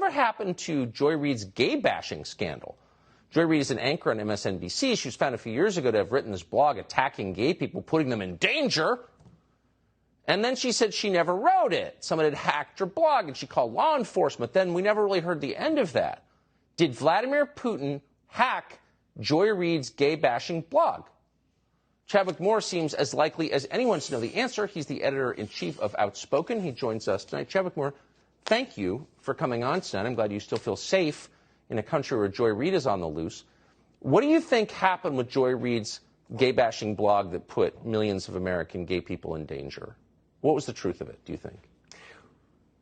Whatever happened to Joy Reid's gay bashing scandal? Joy Reid is an anchor on MSNBC. She was found a few years ago to have written this blog attacking gay people, putting them in danger. And then she said she never wrote it. Someone had hacked her blog, and she called law enforcement. Then we never really heard the end of that. Did Vladimir Putin hack Joy Reid's gay-bashing blog? Chadwick Moore seems as likely as anyone to know the answer. He's the editor-in-chief of Outspoken. He joins us tonight. Chadwick Moore, thank you for coming on tonight. I'm glad you still feel safe in a country where Joy Reid is on the loose. What do you think happened with Joy Reid's gay-bashing blog that put millions of American gay people in danger? What was the truth of it, do you think?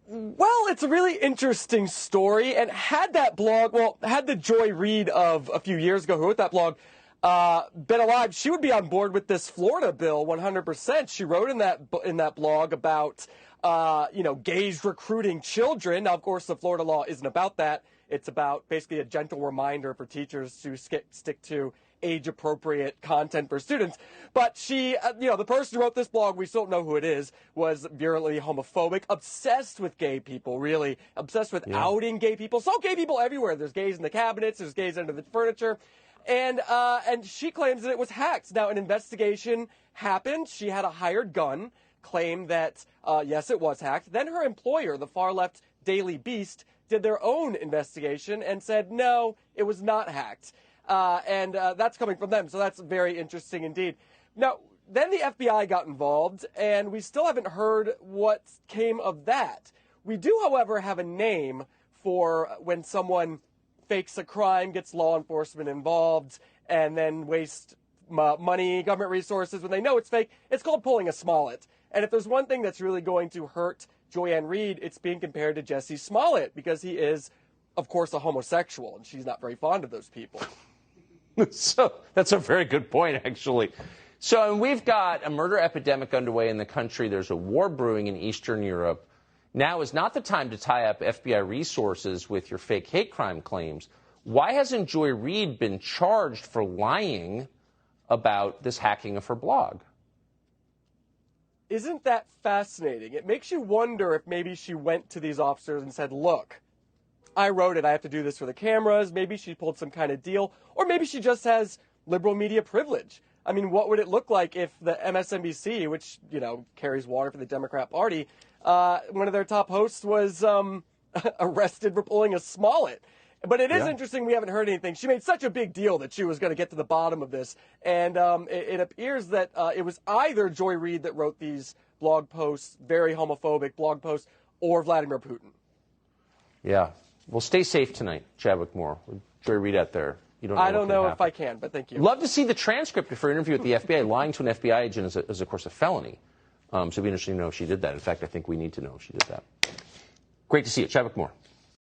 Well, it's a really interesting story. And had that blog, had the Joy Reid of a few years ago who wrote that blog been alive, she would be on board with this Florida bill 100%. She wrote in that blog about, gays recruiting children. Now, of course, the Florida law isn't about that. It's about basically a gentle reminder for teachers to stick to age-appropriate content for students. But she, the person who wrote this blog, we still don't know who it is, was virulently homophobic, obsessed with gay people, really, obsessed with outing gay people. So gay people everywhere. There's gays in the cabinets, there's gays under the furniture. And she claims that it was hacked. Now, an investigation happened. She had a hired gun, claimed that, yes, it was hacked. Then her employer, the far-left Daily Beast, did their own investigation and said, no, it was not hacked. And that's coming from them, so that's very interesting indeed. Now, then the FBI got involved, and we still haven't heard what came of that. We do, however, have a name for when someone fakes a crime, gets law enforcement involved, and then wastes money, government resources when they know it's fake. It's called pulling a Smollett. And if there's one thing that's really going to hurt Joyanne Reid, it's being compared to Jesse Smollett, because he is, of course, a homosexual, and she's not very fond of those people. So that's a very good point, actually. So we've got a murder epidemic underway in the country. There's a war brewing in Eastern Europe. Now is not the time to tie up FBI resources with your fake hate crime claims. Why hasn't Joy Reid been charged for lying about this hacking of her blog? Isn't that fascinating? It makes you wonder if maybe she went to these officers and said, look, I wrote it, I have to do this for the cameras. Maybe she pulled some kind of deal, or maybe she just has liberal media privilege. I mean, what would it look like if the MSNBC, which, carries water for the Democrat Party, one of their top hosts was arrested for pulling a Smollett? But it is interesting, we haven't heard anything. She made such a big deal that she was going to get to the bottom of this. And it appears that it was either Joy Reid that wrote these blog posts, very homophobic blog posts, or Vladimir Putin. Yeah. Well, stay safe tonight, Chadwick Moore. Joy Reid out there. You don't know I don't know if I can, but thank you. Love to see the transcript of her interview with the FBI. Lying to an FBI agent is, of course, a felony. So it'd be interesting to know if she did that. In fact, I think we need to know if she did that. Great to see you. Chadwick Moore.